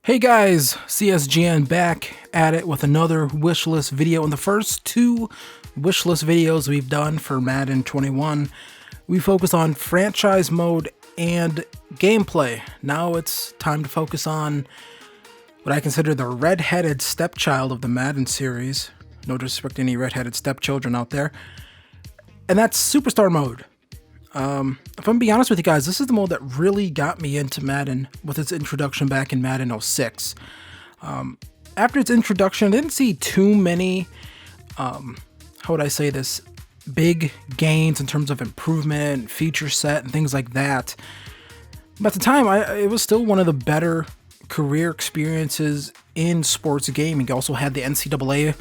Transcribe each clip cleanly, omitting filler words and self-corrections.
Hey guys, CSGN back at it with another wishlist video. In the first two wishlist videos we've done for Madden 21, we focus on franchise mode and gameplay. Now it's time to focus on what I consider the red-headed stepchild of the Madden series. No disrespect to any red-headed stepchildren out there. And that's Superstar mode. If I'm being honest with you guys, this is the mode that really got me into Madden with its introduction back in Madden 06. After its introduction, I didn't see too many, how would I say this, big gains in terms of improvement, feature set, and things like that. But at the time, it was still one of the better career experiences in sports gaming. It also had the NCAA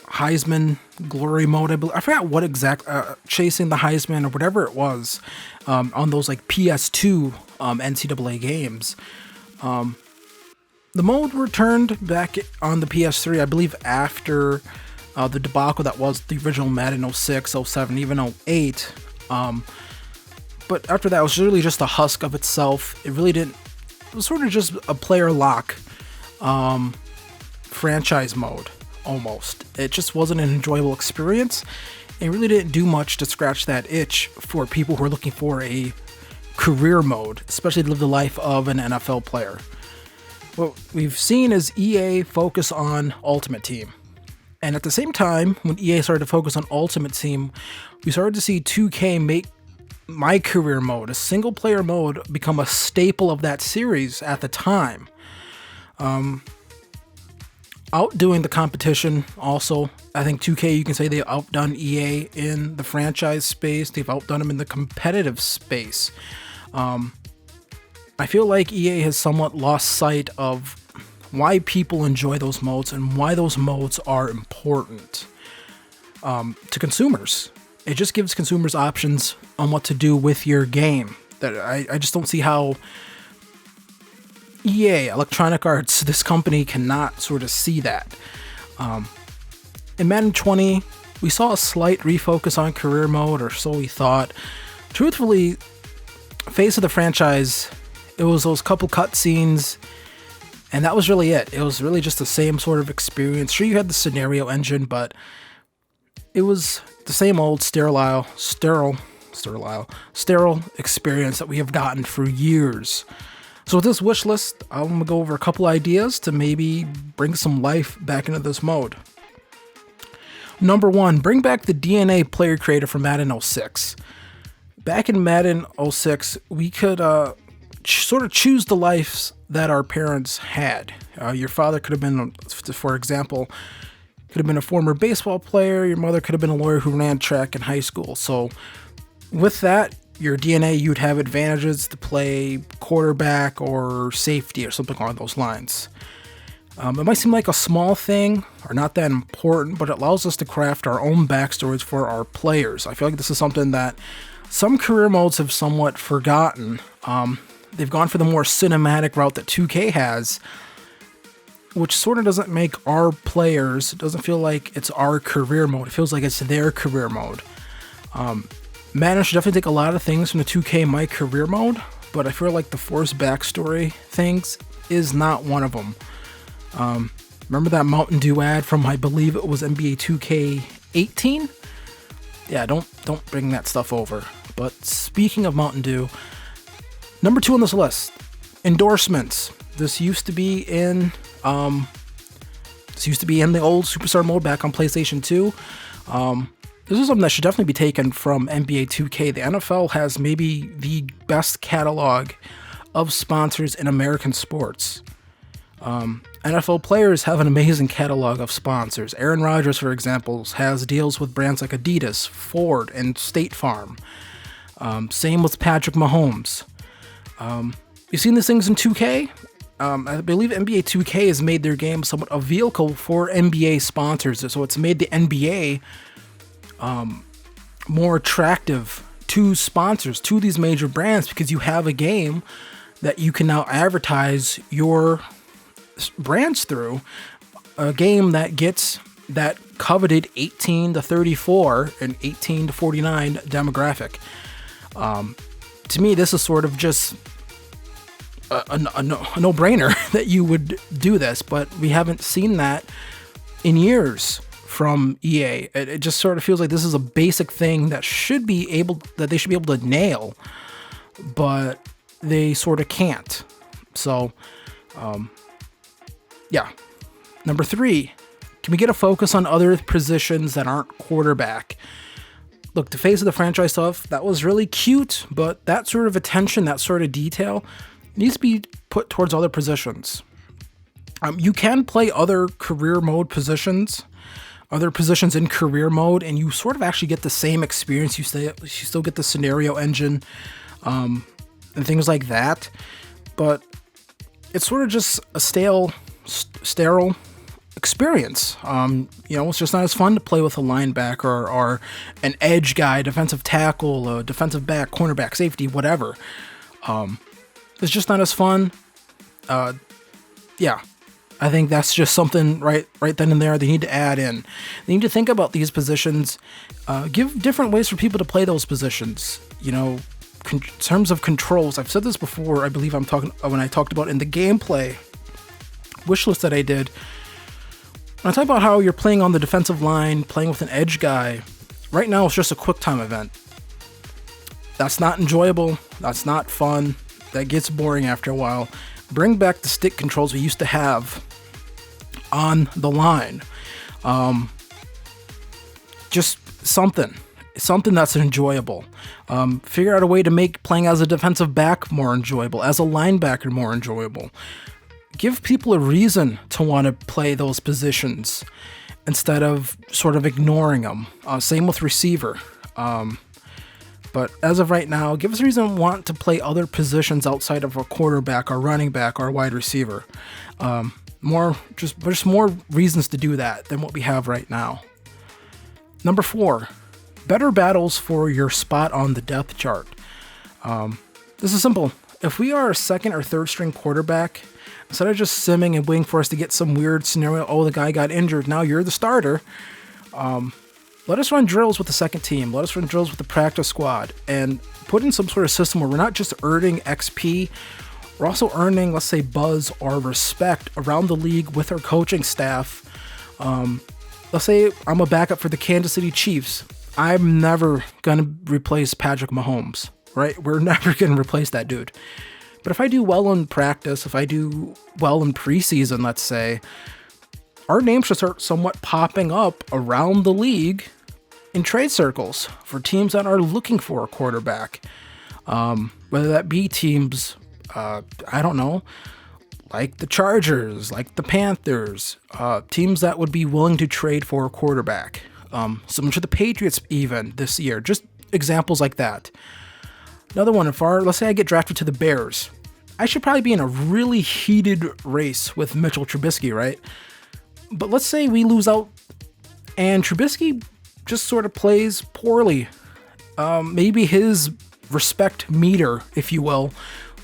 Heisman glory mode. I forgot what exact chasing the Heisman or whatever it was on those like PS2 NCAA games. The mode returned back on the PS3, I believe, after the debacle that was the original Madden 06, 07, even 08. But after that, it was really just a husk of itself. It really didn't. It was sort of just a player lock franchise mode. Almost. It just wasn't an enjoyable experience. It really didn't do much to scratch that itch for people who are looking for a career mode, especially to live the life of an NFL player. What we've seen is EA focus on Ultimate Team. And at the same time, when EA started to focus on Ultimate Team, we started to see 2K make My Career mode, a single player mode, become a staple of that series at the time. Outdoing the competition also. I think 2K, you can say they've outdone EA in the franchise space. They've outdone them in the competitive space. I feel like EA has somewhat lost sight of why people enjoy those modes and why those modes are important to consumers. It just gives consumers options on what to do with your game. That I just don't see how EA, Electronic Arts, this company cannot sort of see that. In Madden 20, we saw a slight refocus on career mode, or so we thought. Truthfully, face of the franchise, it was those couple cutscenes, and that was really it. It was really just the same sort of experience. Sure, you had the scenario engine, but it was the same old sterile experience that we have gotten for years. So with this wish list, I'm going to go over a couple ideas to maybe bring some life back into this mode. Number one, bring back the DNA player creator from Madden 06. Back in Madden 06, we could sort of choose the lives that our parents had. Your father could have been, for example, could have been a former baseball player. Your mother could have been a lawyer who ran track in high school. So with that, your DNA, you'd have advantages to play quarterback or safety or something along those lines. It might seem like a small thing or not that important, but it allows us to craft our own backstories for our players. I feel like this is something that some career modes have somewhat forgotten. They've gone for the more cinematic route that 2K has, which sort of doesn't make our players, it doesn't feel like it's our career mode. It feels like it's their career mode. Madden should definitely take a lot of things from the 2K My Career mode, but I feel like the forced backstory things is not one of them. Remember that Mountain Dew ad from, I believe it was NBA 2K18? Yeah, don't bring that stuff over. But speaking of Mountain Dew, number 2 on this list, endorsements. This used to be in the old Superstar mode back on PlayStation 2. This is something that should definitely be taken from NBA 2K. The NFL has maybe the best catalog of sponsors in American sports. NFL players have an amazing catalog of sponsors. Aaron Rodgers, for example, has deals with brands like Adidas, Ford, and State Farm. Same with Patrick Mahomes. You've seen these things in 2K. I believe NBA 2K has made their game somewhat a vehicle for NBA sponsors. So it's made the NBA more attractive to sponsors, to these major brands, because you have a game that you can now advertise your brands through, a game that gets that coveted 18 to 34 and 18 to 49 demographic. To me, this is sort of just a no-brainer that you would do this, but we haven't seen that in years from EA. It just sort of feels like this is a basic thing that they should be able to nail, but they sort of can't. So, yeah. Number 3, can we get a focus on other positions that aren't quarterback? Look, the face of the franchise stuff, that was really cute, but that sort of attention, that sort of detail needs to be put towards other positions. You can play other career mode positions, other positions in career mode, and you sort of actually get the same experience. You still get the scenario engine and things like that, but it's sort of just a sterile experience. It's just not as fun to play with a linebacker or an edge guy, defensive tackle, a defensive back, cornerback, safety, whatever. It's just not as fun. Yeah, I think that's just something right then and there they need to add in. They need to think about these positions, give different ways for people to play those positions. In terms of controls, I've said this before. I believe when I talked about in the gameplay wishlist that I did. When I talk about how you're playing on the defensive line, playing with an edge guy, right now it's just a quick time event. That's not enjoyable. That's not fun. That gets boring after a while. Bring back the stick controls we used to have on the line. Just something that's enjoyable. Figure out a way to make playing as a defensive back more enjoyable, as a linebacker more enjoyable. Give people a reason to want to play those positions instead of sort of ignoring them. Same with receiver. But as of right now, give us a reason to want to play other positions outside of a quarterback or running back or wide receiver. Just more reasons to do that than what we have right now. Number 4, better battles for your spot on the depth chart. This is simple. If we are a second or third string quarterback, instead of just simming and waiting for us to get some weird scenario, the guy got injured, now you're the starter, let us run drills with the second team. Let us run drills with the practice squad and put in some sort of system where we're not just earning XP, we're also earning, let's say, buzz or respect around the league with our coaching staff. Let's say I'm a backup for the Kansas City Chiefs. I'm never going to replace Patrick Mahomes, right? We're never going to replace that dude. But if I do well in practice, if I do well in preseason, let's say, our name should start somewhat popping up around the league in trade circles for teams that are looking for a quarterback. Whether that be teams, I don't know, like the Chargers, like the Panthers, teams that would be willing to trade for a quarterback. Similar to the Patriots even this year. Just examples like that. Another one, let's say I get drafted to the Bears, I should probably be in a really heated race with Mitchell Trubisky, right? But let's say we lose out and Trubisky just sort of plays poorly. Maybe his respect meter, if you will,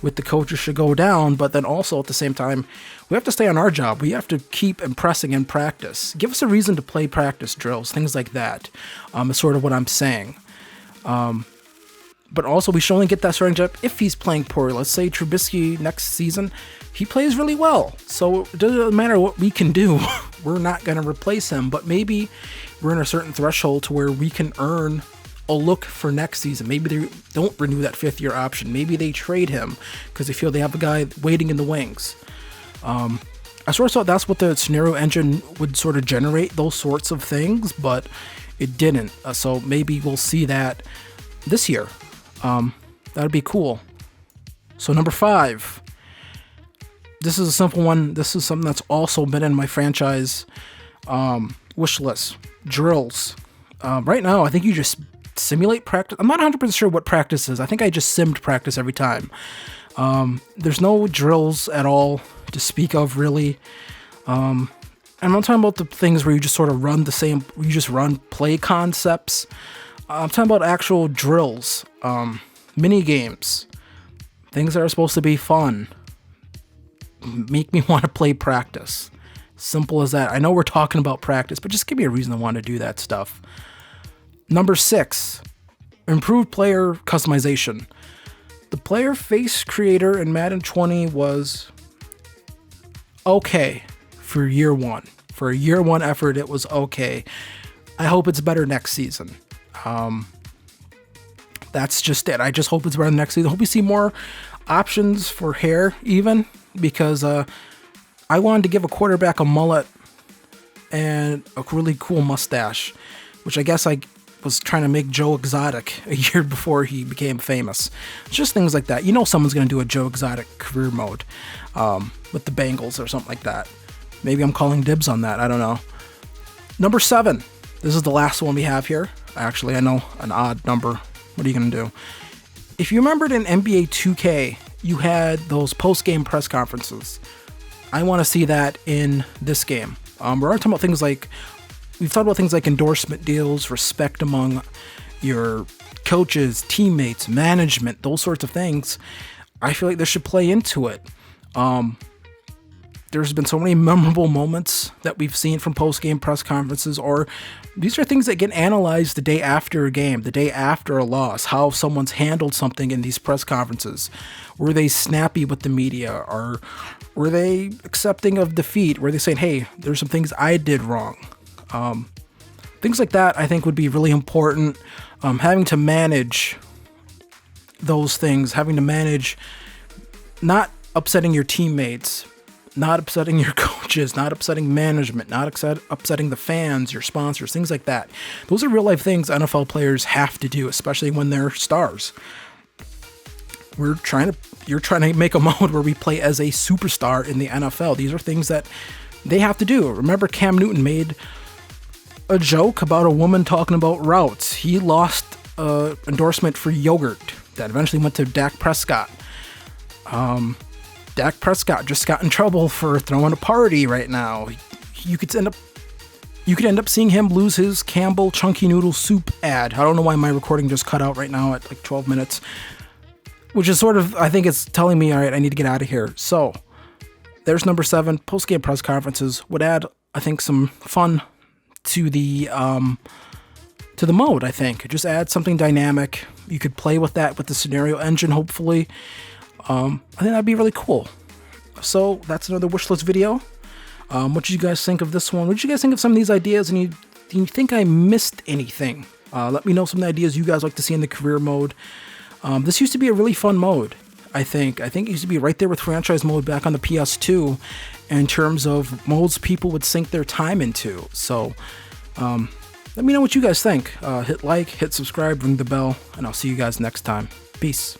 with the coaches should go down, but then also at the same time, we have to stay on our job. We have to keep impressing in practice. Give us a reason to play practice drills, things like that, is sort of what I'm saying. But also, we should only get that starting job if he's playing poorly. Let's say Trubisky next season, he plays really well. So it doesn't matter what we can do. We're not going to replace him. But maybe we're in a certain threshold to where we can earn a look for next season. Maybe they don't renew that 5th-year option. Maybe they trade him because they feel they have a guy waiting in the wings. I sort of thought that's what the scenario engine would sort of generate, those sorts of things, but it didn't. So maybe we'll see that this year. That'd be cool. So number 5, this is a simple one. This is something that's also been in my franchise wish list. Drills. Right now, I think you just simulate practice. I'm not 100% sure what practice is. I think I just simmed practice every time. There's no drills at all to speak of, really. I'm not talking about the things where you just sort of run you just run play concepts. I'm talking about actual drills, mini games, things that are supposed to be fun, make me want to play practice. Simple as that. I know we're talking about practice, but just give me a reason to want to do that stuff. Number 6, improved player customization. The player face creator in Madden 20 was okay for year one. For a year one effort, it was okay. I hope it's better next season. That's just it. I just hope it's better next season. I hope we see more options for hair, even, because I wanted to give a quarterback a mullet and a really cool mustache, which I guess I was trying to make Joe Exotic a year before he became famous. It's just things like that. You know someone's going to do a Joe Exotic career mode with the Bengals or something like that. Maybe I'm calling dibs on that. I don't know. Number 7. This is the last one we have here. Actually, I know an odd number. What are you going to do? If you remembered in NBA 2K, you had those post-game press conferences. I want to see that in this game. We're already talking about things like, we've talked about things like endorsement deals, respect among your coaches, teammates, management, those sorts of things. I feel like this should play into it. There's been so many memorable moments that we've seen from post-game press conferences, or these are things that get analyzed the day after a game, the day after a loss, how someone's handled something in these press conferences. Were they snappy with the media, or were they accepting of defeat? Were they saying, hey, there's some things I did wrong? Things like that I think would be really important. Having to manage those things, having to manage not upsetting your teammates, not upsetting your coaches, not upsetting management, not upsetting the fans, your sponsors, things like that. Those are real life things NFL players have to do, especially when they're stars. You're trying to make a mode where we play as a superstar in the NFL. These are things that they have to do. Remember, Cam Newton made a joke about a woman talking about routes. He lost an endorsement for yogurt that eventually went to Dak Prescott. Dak Prescott just got in trouble for throwing a party right now. You could end up seeing him lose his Campbell Chunky Noodle Soup ad. I don't know why my recording just cut out right now at like 12 minutes, which is sort of, I think it's telling me, all right, I need to get out of here. So there's number 7. Post-game press conferences would add, I think, some fun to the mode. I think just add something dynamic. You could play with that with the scenario engine, hopefully. I think that'd be really cool. So that's another wishlist video. What did you guys think of this one? What did you guys think of some of these ideas? And do you think I missed anything? Let me know some of the ideas you guys like to see in the career mode. This used to be a really fun mode. I think it used to be right there with franchise mode back on the PS2 in terms of modes people would sink their time into. So let me know what you guys think. Hit like, hit subscribe, ring the bell, and I'll see you guys next time. Peace.